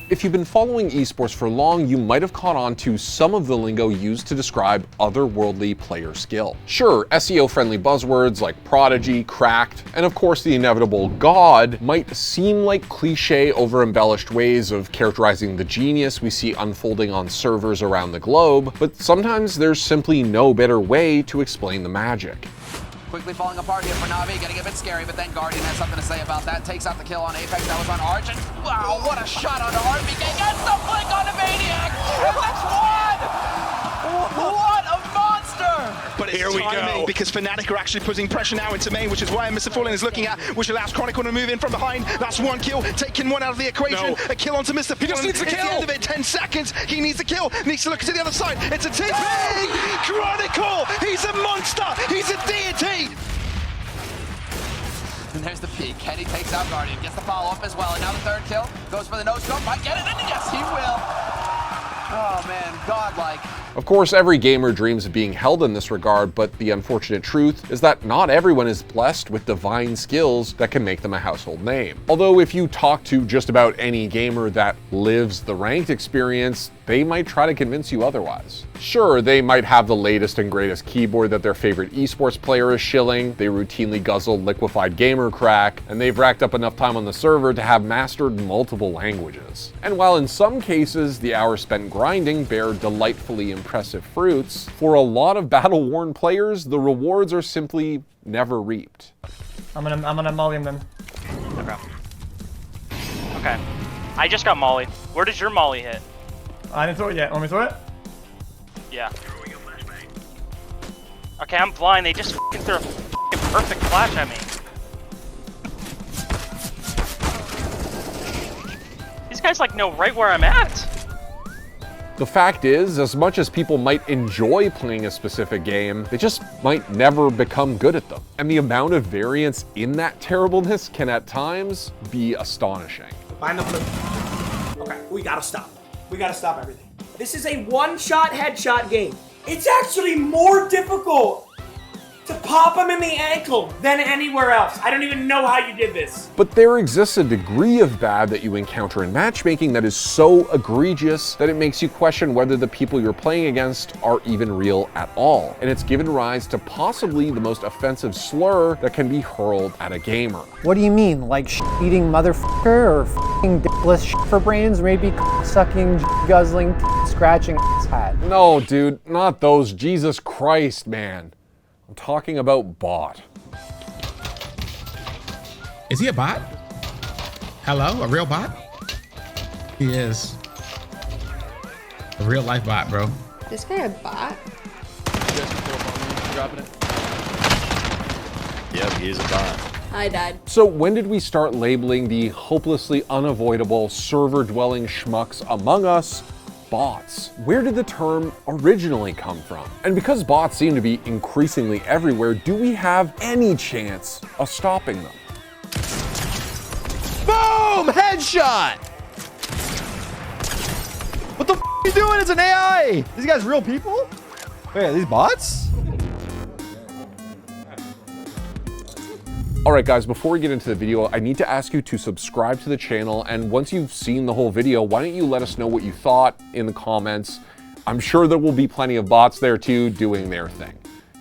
If you've been following esports for long, you might have caught on to some of the lingo used to describe otherworldly player skill. Sure, SEO-friendly buzzwords like prodigy, cracked, and of course the inevitable god might seem like cliche, over-embellished ways of characterizing the genius we see unfolding on servers around the globe, but sometimes there's simply no better way to explain the magic. Quickly falling apart here for Na'Vi, getting a bit scary, but then Guardian has something to say about that. Takes out the kill on Apex, that was on Argent. Wow, what a shot onto RPK. Gets the flick on the Maniac, and that's one! What a monster! But it's Here we timing, go. because Fnatic are actually putting pressure now into main, which is why Mr. Fallen is looking at, which allows Chronicle to move in from behind. That's one kill, taking one out of the equation. No. A kill onto Mr. Fallen. He just needs a It's kill. the end of it, 10 seconds. He needs a kill, needs to look to the other side. It's a TP! Chronicle! He's a monster! He's a deity! And there's the peek. Kenny takes out Guardian, gets the follow-up as well, and now the third kill. Goes for the no-scope, might get it, and yes, he will! Oh man, godlike. Of course, every gamer dreams of being held in this regard, but the unfortunate truth is that not everyone is blessed with divine skills that can make them a household name. Although if you talk to just about any gamer that lives the ranked experience, they might try to convince you otherwise. Sure, they might have the latest and greatest keyboard that their favorite esports player is shilling, they routinely guzzle liquefied gamer crack, and they've racked up enough time on the server to have mastered multiple languages. And while in some cases the hours spent grinding bear delightfully impressive fruits, for a lot of battle-worn players, the rewards are simply never reaped. I'm gonna molly him then. Okay. Okay. I just got mollied. Where does your molly hit? I didn't throw it yet. Want me to throw it? Yeah. Okay, I'm blind. They just f***ing threw a f***ing perfect flash at me. These guys like know right where I'm at. The fact is, as much as people might enjoy playing a specific game, they just might never become good at them. And the amount of variance in that terribleness can at times be astonishing. Find the flip. Okay, we gotta stop. We gotta stop everything. This is a one-shot headshot game. It's actually more difficult to pop him in the ankle than anywhere else. I don't even know how you did this. But there exists a degree of bad that you encounter in matchmaking that is so egregious that it makes you question whether the people you're playing against are even real at all. And it's given rise to possibly the most offensive slur that can be hurled at a gamer. What do you mean? Like eating motherfucker or f***ing dickless for brains? Maybe sucking, guzzling, scratching his hat? No, dude, not those. Jesus Christ, man. I'm talking about bot. Is he a bot? Hello, a real bot? He is. A real life bot, bro. This guy a bot? Yep, he's a bot. I died. So when did we start labeling the hopelessly unavoidable server-dwelling schmucks among us bots? Where did the term originally come from? And because bots seem to be increasingly everywhere, do we have any chance of stopping them? Boom! Headshot! What the f are you doing? It's an AI! These guys real people? Wait, are these bots? Alright guys, before we get into the video, I need to ask you to subscribe to the channel, and once you've seen the whole video, why don't you let us know what you thought in the comments. I'm sure there will be plenty of bots there too, doing their thing.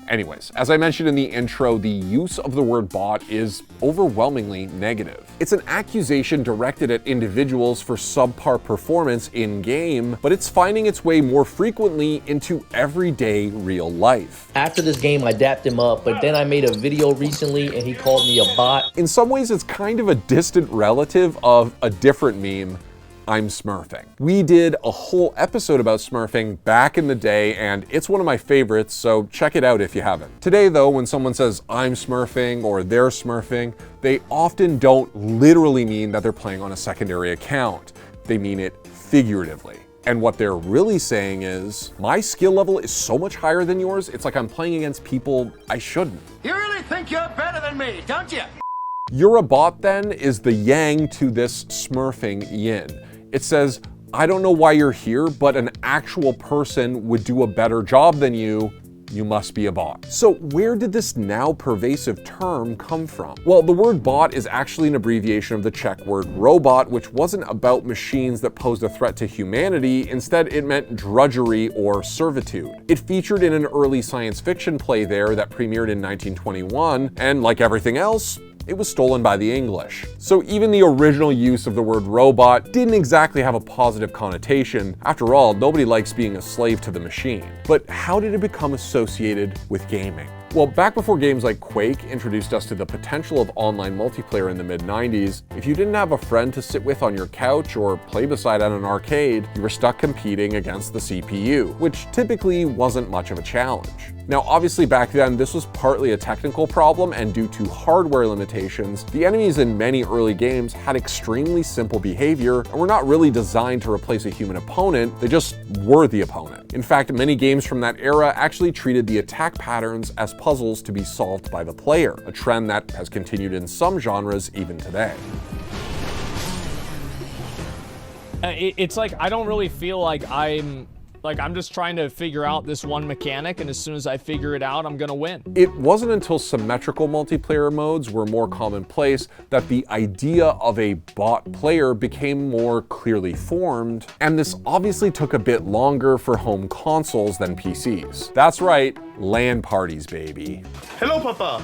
Anyways, as I mentioned in the intro, the use of the word bot is overwhelmingly negative. It's an accusation directed at individuals for subpar performance in-game, but it's finding its way more frequently into everyday real life. After this game, I dapped him up, but then I made a video recently and he called me a bot. In some ways, it's kind of a distant relative of a different meme, I'm smurfing. We did a whole episode about smurfing back in the day, and it's one of my favorites, so check it out if you haven't. Today though, when someone says I'm smurfing or they're smurfing, they often don't literally mean that they're playing on a secondary account. They mean it figuratively. And what they're really saying is, my skill level is so much higher than yours, it's like I'm playing against people I shouldn't. You really think you're better than me, don't you? You're a bot then is the yang to this smurfing yin. It says, I don't know why you're here, but an actual person would do a better job than you you must be a bot. So where did this now pervasive term come from? Well, the word bot is actually an abbreviation of the Czech word robot, which wasn't about machines that posed a threat to humanity. Instead, it meant drudgery or servitude. It featured in an early science fiction play there that premiered in 1921, and like everything else, it was stolen by the English. So even the original use of the word robot didn't exactly have a positive connotation. After all, nobody likes being a slave to the machine. But how did it become associated with gaming? Well, back before games like Quake introduced us to the potential of online multiplayer in the mid-90s, if you didn't have a friend to sit with on your couch or play beside at an arcade, you were stuck competing against the CPU, which typically wasn't much of a challenge. Now, obviously back then, this was partly a technical problem, and due to hardware limitations, the enemies in many early games had extremely simple behavior and were not really designed to replace a human opponent, they just were the opponent. In fact, many games from that era actually treated the attack patterns as puzzles to be solved by the player, a trend that has continued in some genres even today. It's like, I don't really feel like I'm just trying to figure out this one mechanic, and as soon as I figure it out, I'm gonna win. It wasn't until symmetrical multiplayer modes were more commonplace that the idea of a bot player became more clearly formed, and this obviously took a bit longer for home consoles than PCs. That's right, LAN parties, baby. Hello, Papa.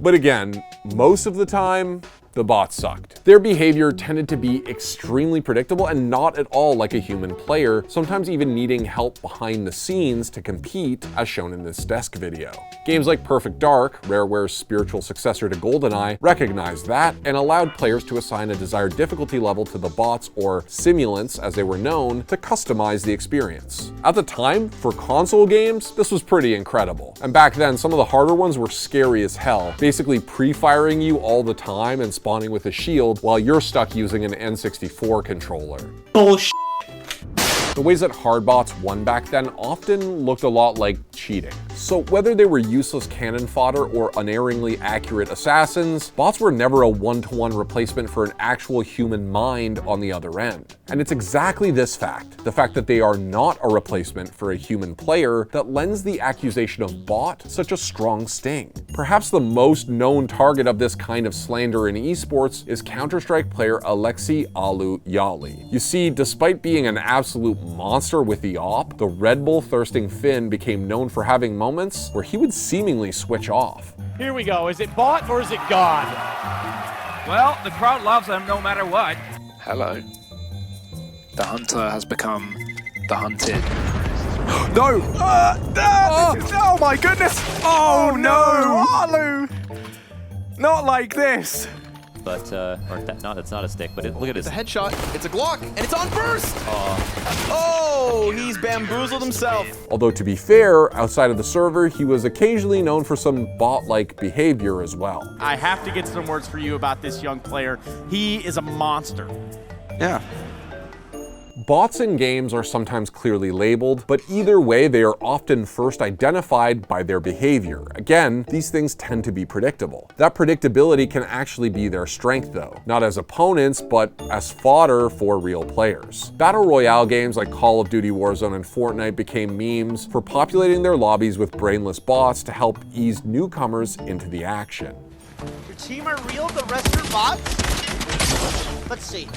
But again, most of the time, the bots sucked. Their behavior tended to be extremely predictable and not at all like a human player, sometimes even needing help behind the scenes to compete, as shown in this desk video. Games like Perfect Dark, Rareware's spiritual successor to GoldenEye, recognized that and allowed players to assign a desired difficulty level to the bots, or simulants as they were known, to customize the experience. At the time, for console games, this was pretty incredible. And back then, some of the harder ones were scary as hell, basically pre-firing you all the time and spawning with a shield while you're stuck using an N64 controller. Bullshit. The ways that hard bots won back then often looked a lot like cheating. So whether they were useless cannon fodder or unerringly accurate assassins, bots were never a one-to-one replacement for an actual human mind on the other end. And it's exactly this fact, the fact that they are not a replacement for a human player, that lends the accusation of bot such a strong sting. Perhaps the most known target of this kind of slander in esports is Counter-Strike player Alexei Alu Yali. You see, despite being an absolute monster with the op, the Red Bull thirsting Finn became known for having moments where he would seemingly switch off. Here we go. Is it bot or is it God? Well, the crowd loves him no matter what. Hello. The hunter has become the hunted. No! Oh my goodness! Oh no! Alu! Not like this! But, it's not a stick, but look at It's a headshot, it's a Glock, and it's on burst! Oh, he's bamboozled himself. Although to be fair, outside of the server, he was occasionally known for some bot-like behavior as well. I have to get some words for you about this young player. He is a monster. Yeah. Bots in games are sometimes clearly labeled, but either way, they are often first identified by their behavior. Again, these things tend to be predictable. That predictability can actually be their strength though, not as opponents, but as fodder for real players. Battle Royale games like Call of Duty Warzone and Fortnite became memes for populating their lobbies with brainless bots to help ease newcomers into the action. Your team are real, the rest are bots? Let's see.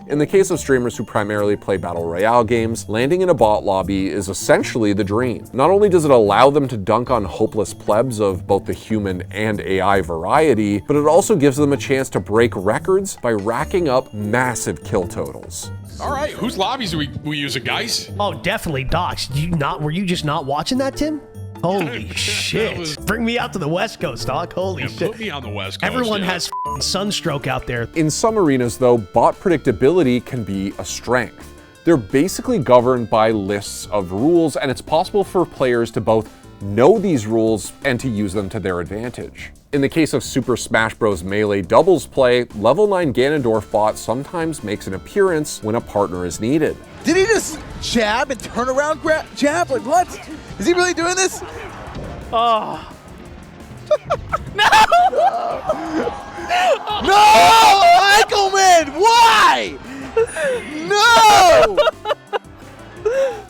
In the case of streamers who primarily play Battle Royale games, landing in a bot lobby is essentially the dream. Not only does it allow them to dunk on hopeless plebs of both the human and AI variety, but it also gives them a chance to break records by racking up massive kill totals. All right, whose lobbies are we using, guys? Oh, definitely Doc's. Were you just not watching that, Tim? Holy shit. Bring me out to the West Coast, Doc. Holy shit. Put me on the West Coast. Everyone has sunstroke out there. In some arenas though, bot predictability can be a strength. They're basically governed by lists of rules, and it's possible for players to both know these rules and to use them to their advantage. In the case of Super Smash Bros. Melee doubles play, level 9 Ganondorf bot sometimes makes an appearance when a partner is needed. Did he just jab and turn around jab? Like what? Is he really doing this? Oh. No! No! Eichelman! Why? No!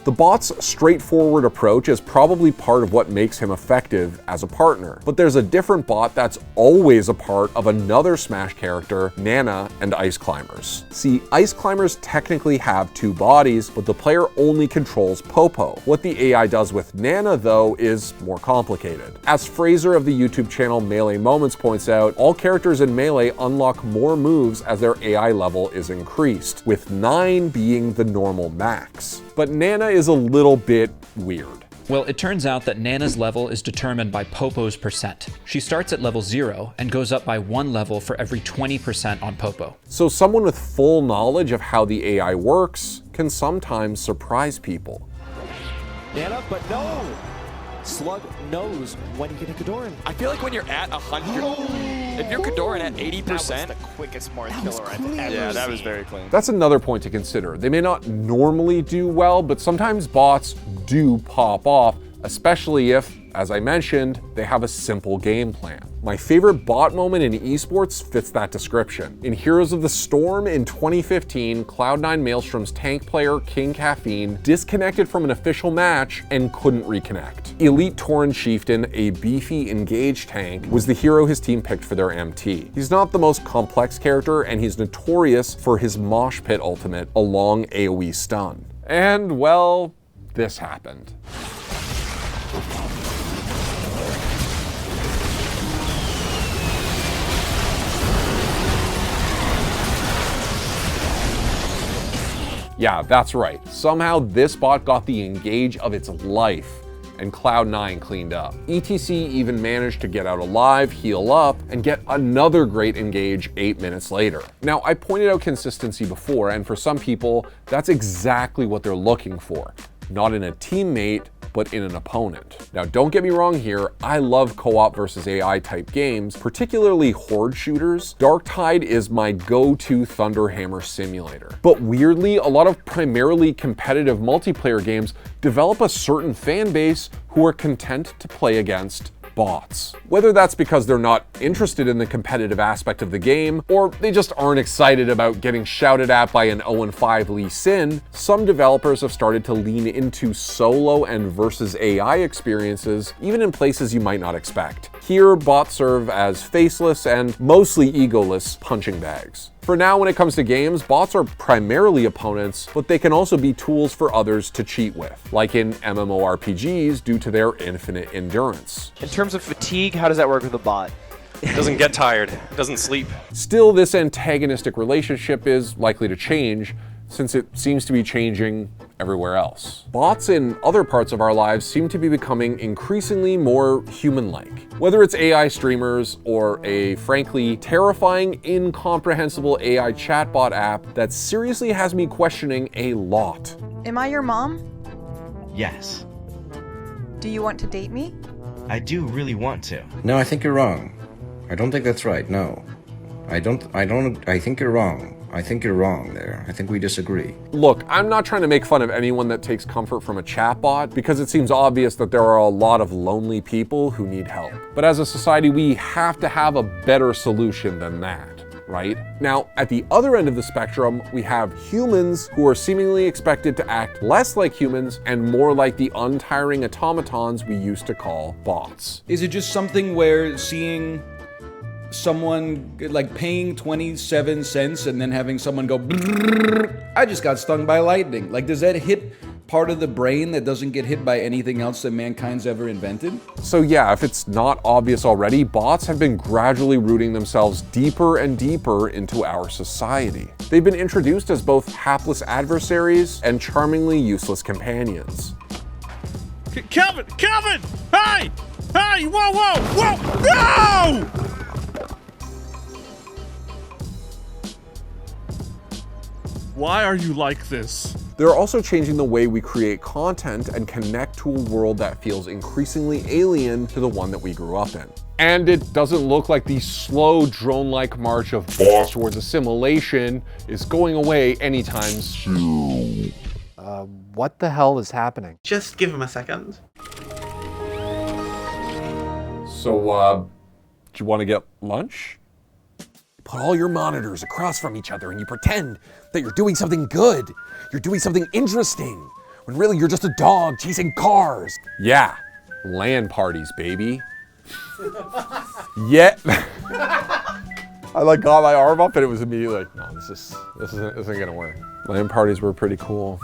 The bot's straightforward approach is probably part of what makes him effective as a partner. But there's a different bot that's always a part of another Smash character, Nana and Ice Climbers. See, Ice Climbers technically have two bodies, but the player only controls Popo. What the AI does with Nana, though, is more complicated. As Fraser of the YouTube channel Melee Moments points out, all characters in Melee unlock more moves as their AI level is increased, with 9 being the normal max. But Nana is a little bit weird. Well, it turns out that Nana's level is determined by Popo's percent. She starts at level 0 and goes up by 1 level for every 20% on Popo. So someone with full knowledge of how the AI works can sometimes surprise people. Nana, but no! Slug knows when he can hit Kadoran. I feel like when you're at 100, if you're Kadoran at 80%, that was the quickest Marth killer I've ever yeah, that seen. was very clean. That's another point to consider. They may not normally do well, but sometimes bots do pop off, especially if, as I mentioned, they have a simple game plan. My favorite bot moment in esports fits that description. In Heroes of the Storm in 2015, Cloud9 Maelstrom's tank player, King Caffeine, disconnected from an official match and couldn't reconnect. Elite Tauren Chieftain, a beefy engaged tank, was the hero his team picked for their MT. He's not the most complex character, and he's notorious for his mosh pit ultimate, a long AoE stun. And well, this happened. Yeah, that's right. Somehow this bot got the engage of its life, and Cloud9 cleaned up. ETC even managed to get out alive, heal up, and get another great engage 8 minutes later. Now, I pointed out consistency before, and for some people, that's exactly what they're looking for. Not in a teammate, but in an opponent. Now, don't get me wrong here, I love co-op versus AI type games, particularly horde shooters. Darktide is my go-to Thunderhammer simulator. But weirdly, a lot of primarily competitive multiplayer games develop a certain fan base who are content to play against bots. Whether that's because they're not interested in the competitive aspect of the game, or they just aren't excited about getting shouted at by an 0-5 Lee Sin, some developers have started to lean into solo and versus AI experiences, even in places you might not expect. Here, bots serve as faceless and mostly egoless punching bags. For now, when it comes to games, bots are primarily opponents, but they can also be tools for others to cheat with, like in MMORPGs due to their infinite endurance. In terms of fatigue, how does that work with a bot? It doesn't get tired, it doesn't sleep. Still, this antagonistic relationship is likely to change, since it seems to be changing everywhere else. Bots in other parts of our lives seem to be becoming increasingly more human-like. Whether it's AI streamers or a frankly terrifying, incomprehensible AI chatbot app that seriously has me questioning a lot. Am I your mom? Yes. Do you want to date me? I do really want to. No, I think you're wrong. I don't think that's right, no. I think you're wrong. I think you're wrong there. I think we disagree. Look, I'm not trying to make fun of anyone that takes comfort from a chatbot, because it seems obvious that there are a lot of lonely people who need help. But as a society, we have to have a better solution than that, right? Now, at the other end of the spectrum, we have humans who are seemingly expected to act less like humans and more like the untiring automatons we used to call bots. Is it just something where seeing someone like paying 27 cents and then having someone go, I just got stung by lightning? Like, does that hit part of the brain that doesn't get hit by anything else that mankind's ever invented? So yeah, if it's not obvious already, bots have been gradually rooting themselves deeper and deeper into our society. They've been introduced as both hapless adversaries and charmingly useless companions. Kelvin! Hey! Hey! Whoa! No! Why are you like this? They're also changing the way we create content and connect to a world that feels increasingly alien to the one that we grew up in. And it doesn't look like the slow drone-like march of bots towards assimilation is going away anytime soon. What the hell is happening? Just give him a second. So, do you want to get lunch? put all your monitors across from each other and you pretend that you're doing something good. You're doing something interesting. When really you're just a dog chasing cars. Yeah, LAN parties, baby. Yeah. I like got my arm up and it was immediately like, no, this isn't gonna work. LAN parties were pretty cool.